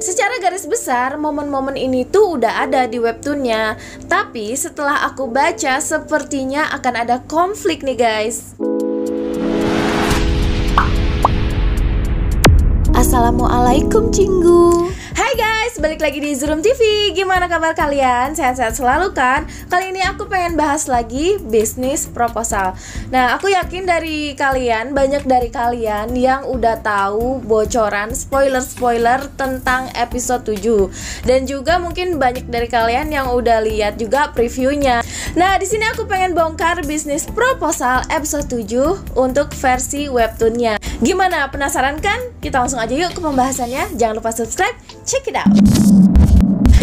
Secara garis besar, momen-momen ini tuh udah ada di webtoonnya. Tapi setelah aku baca, sepertinya akan ada konflik nih guys. Assalamualaikum Cinggu. Hai guys, balik lagi di Zurum TV. Gimana kabar kalian? Sehat-sehat selalu kan? Kali ini aku pengen bahas lagi bisnis proposal. Nah, aku yakin banyak dari kalian yang udah tahu bocoran spoiler-spoiler tentang episode 7. Dan juga mungkin banyak dari kalian yang udah lihat juga previewnya. Nah, di sini aku pengen bongkar bisnis proposal episode 7 untuk versi webtoonnya. Gimana? Penasaran kan? Kita langsung aja yuk ke pembahasannya. Jangan lupa subscribe. Check it out.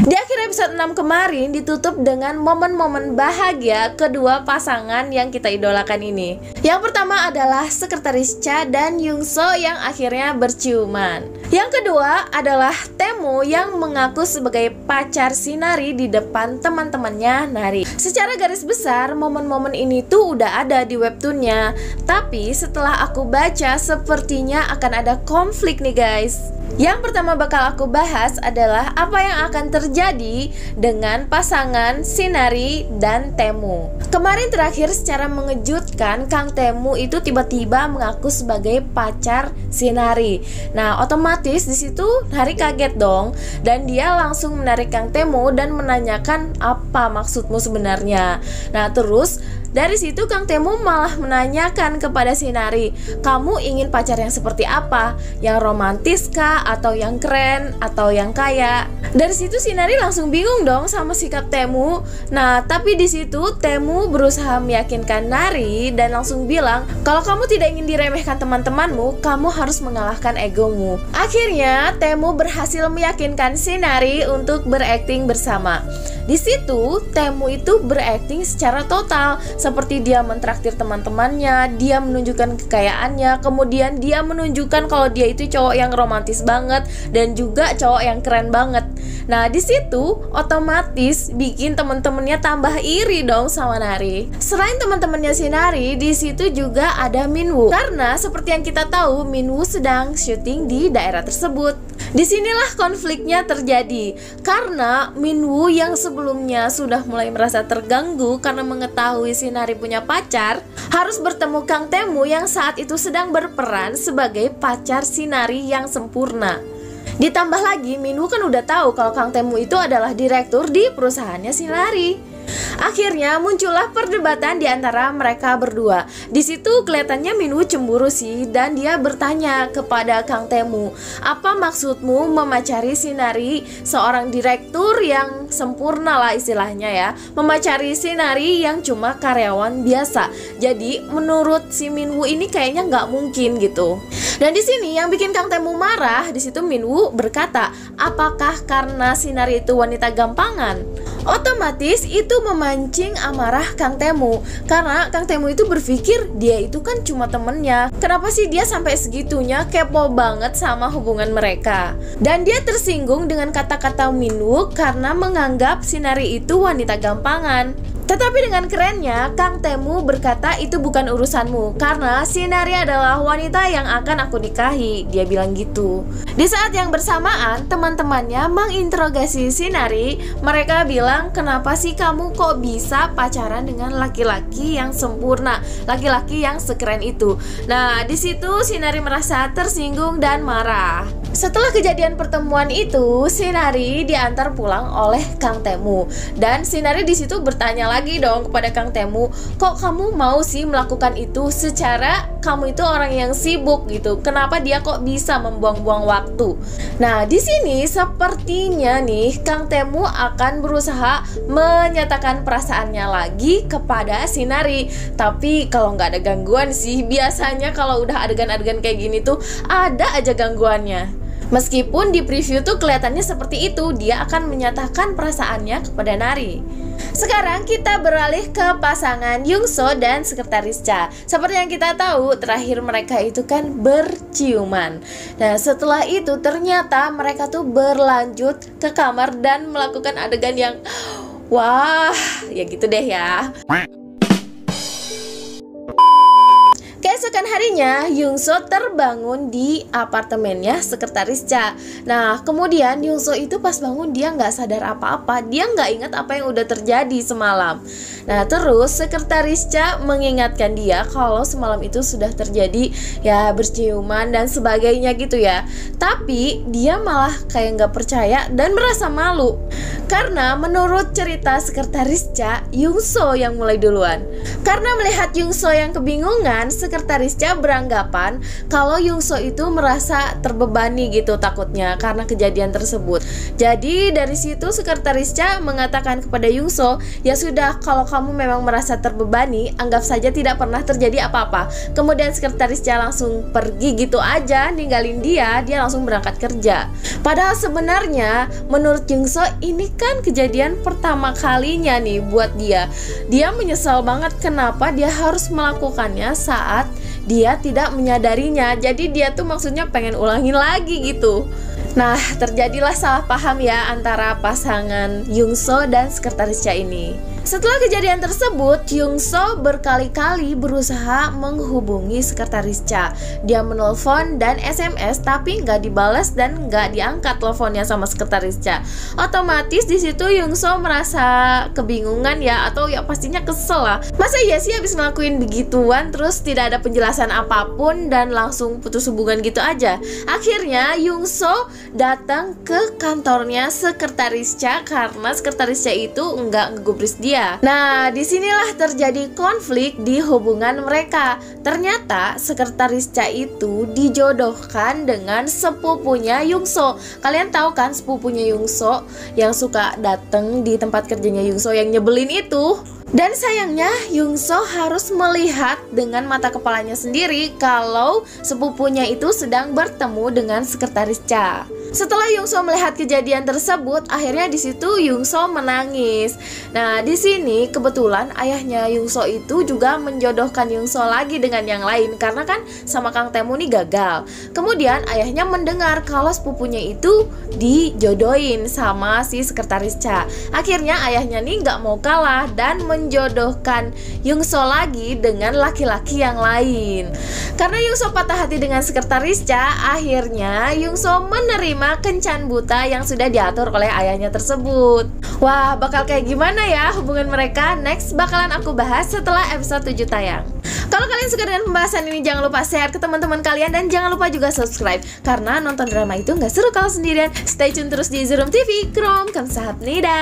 Di akhir episode 6 kemarin ditutup dengan momen-momen bahagia kedua pasangan yang kita idolakan ini. Yang pertama adalah Sekretaris Cha dan Youngso yang akhirnya berciuman. Yang kedua adalah Taemu yang mengaku sebagai pacar si Nari di depan teman-temannya Nari. Secara garis besar, momen-momen ini tuh udah ada di webtoonnya. Tapi setelah aku baca, sepertinya akan ada konflik nih guys. Yang pertama bakal aku bahas adalah apa yang akan terjadi dengan pasangan Nari dan Taemu. Kemarin terakhir secara mengejutkan Kang Taemu itu tiba-tiba mengaku sebagai pacar Nari. Nah, otomatis di situ Nari kaget dong dan dia langsung menarik Kang Taemu dan menanyakan apa maksudmu sebenarnya. Nah, terus dari situ Kang Taemu malah menanyakan kepada Nari, kamu ingin pacar yang seperti apa? Yang romantis kah? Atau yang keren? Atau yang kaya? Dari situ Nari langsung bingung dong sama sikap Taemu. Nah, tapi di situ Taemu berusaha meyakinkan Nari dan langsung bilang, kalau kamu tidak ingin diremehkan teman-temanmu, kamu harus mengalahkan egomu. Akhirnya Taemu berhasil meyakinkan Nari untuk berakting bersama. Di situ Taemu itu berakting secara total, seperti dia mentraktir teman-temannya, dia menunjukkan kekayaannya, kemudian dia menunjukkan kalau dia itu cowok yang romantis banget dan juga cowok yang keren banget. Nah, di situ otomatis bikin teman-temannya tambah iri dong sama Nari. Selain teman-temannya Nari, di situ juga ada Minwoo. Karena seperti yang kita tahu, Minwoo sedang syuting di daerah tersebut. Disinilah konfliknya terjadi karena Minwoo yang sebelumnya sudah mulai merasa terganggu karena mengetahui Nari punya pacar, harus bertemu Kang Taemu yang saat itu sedang berperan sebagai pacar Nari yang sempurna. Ditambah lagi Minwoo kan udah tahu kalau Kang Taemu itu adalah direktur di perusahaannya Nari. Akhirnya muncullah perdebatan di antara mereka berdua. Di situ kelihatannya Minwoo cemburu sih dan dia bertanya kepada Kang Taemu, apa maksudmu memacari Nari, seorang direktur yang sempurna lah istilahnya ya, memacari Nari yang cuma karyawan biasa. Jadi menurut si Minwoo ini kayaknya nggak mungkin gitu. Dan di sini yang bikin Kang Taemu marah, di situ Minwoo berkata, apakah karena Nari itu wanita gampangan? Otomatis itu memancing amarah Kang Taemu karena Kang Taemu itu berpikir dia itu kan cuma temennya. Kenapa sih dia sampai segitunya kepo banget sama hubungan mereka? Dan dia tersinggung dengan kata-kata Minwoo karena menganggap Nari itu wanita gampangan. Tetapi dengan kerennya, Kang Taemu berkata itu bukan urusanmu karena Nari adalah wanita yang akan aku nikahi. Dia bilang gitu. Di saat yang bersamaan, teman-temannya menginterogasi Nari. Mereka bilang, kenapa sih kamu kok bisa pacaran dengan laki-laki yang sempurna, laki-laki yang sekeren itu? Nah, di situ Nari merasa tersinggung dan marah. Setelah kejadian pertemuan itu, Nari diantar pulang oleh Kang Taemu dan Nari di situ bertanya lagi dong kepada Kang Taemu, kok kamu mau sih melakukan itu secara kamu itu orang yang sibuk gitu? Kenapa dia kok bisa membuang-buang waktu? Nah, di sini sepertinya nih Kang Taemu akan berusaha menyatakan perasaannya lagi kepada Nari. Tapi kalau nggak ada gangguan sih, biasanya kalau udah adegan-adegan kayak gini tuh ada aja gangguannya. Meskipun di preview tuh kelihatannya seperti itu, dia akan menyatakan perasaannya kepada Nari. Sekarang kita beralih ke pasangan Youngso dan Sekretaris Cha. Seperti yang kita tahu, terakhir mereka itu kan berciuman. Nah, setelah itu ternyata mereka tuh berlanjut ke kamar dan melakukan adegan yang wah, ya gitu deh ya. Keesokan harinya Yungso terbangun di apartemennya Sekretaris Cha. Nah kemudian Yungso itu pas bangun dia nggak sadar apa-apa, dia nggak ingat apa yang udah terjadi semalam. Nah terus Sekretaris Cha mengingatkan dia kalau semalam itu sudah terjadi ya berciuman dan sebagainya gitu ya. Tapi dia malah kayak nggak percaya dan merasa malu karena menurut cerita Sekretaris Cha, Yungso yang mulai duluan. Karena melihat Yungso yang kebingungan, Sekretaris Cha beranggapan kalau Yungso itu merasa terbebani gitu takutnya karena kejadian tersebut. Jadi dari situ Sekretaris Cha mengatakan kepada Yungso, ya sudah kalau kamu memang merasa terbebani, anggap saja tidak pernah terjadi apa-apa. Kemudian Sekretaris Cha langsung pergi gitu aja, ninggalin dia langsung berangkat kerja. Padahal sebenarnya menurut Yungso ini kan kejadian pertama kalinya nih buat dia. Dia menyesal banget kenapa dia harus melakukannya saat dia tidak menyadarinya. Jadi dia tuh maksudnya pengen ulangin lagi gitu. Nah terjadilah salah paham ya antara pasangan Yungso dan Sekretaris Cha ini. Setelah kejadian tersebut, Yungso berkali-kali berusaha menghubungi Sekretaris Cha. Dia menelpon dan SMS tapi nggak dibalas dan nggak diangkat teleponnya sama Sekretaris Cha. Otomatis di situ Yungso merasa kebingungan ya, atau ya pastinya kesel lah. Masa iya sih habis ngelakuin begituan terus tidak ada penjelasan apapun dan langsung putus hubungan gitu aja. Akhirnya Yungso datang ke kantornya Sekretaris Cha karena Sekretaris Cha itu nggak ngegubris dia. Nah, disinilah terjadi konflik di hubungan mereka. Ternyata Sekretaris Cha itu dijodohkan dengan sepupunya Yungso. Kalian tahu kan sepupunya Yungso yang suka datang di tempat kerjanya Yungso yang nyebelin itu? Dan sayangnya Yungso harus melihat dengan mata kepalanya sendiri kalau sepupunya itu sedang bertemu dengan Sekretaris Cha. Setelah Yungso melihat kejadian tersebut, akhirnya di situ Yungso menangis. Nah, di sini kebetulan ayahnya Yungso itu juga menjodohkan Yungso lagi dengan yang lain karena kan sama Kang Tae-mu nih gagal. Kemudian ayahnya mendengar kalau sepupunya itu dijodohin sama si Sekretaris Cha. Akhirnya ayahnya nih nggak mau kalah dan menjodohkan Yungso lagi dengan laki-laki yang lain. Karena Yungso patah hati dengan Sekretaris Cha, akhirnya Yungso menerima kencan buta yang sudah diatur oleh ayahnya tersebut. Wah, bakal kayak gimana ya hubungan mereka? Next bakalan aku bahas setelah episode 7 tayang. Kalau kalian suka dengan pembahasan ini, jangan lupa share ke teman-teman kalian dan jangan lupa juga subscribe karena nonton drama itu nggak seru kalau sendirian. Stay tune terus di Zurum TV. Krom, kamsahamnida.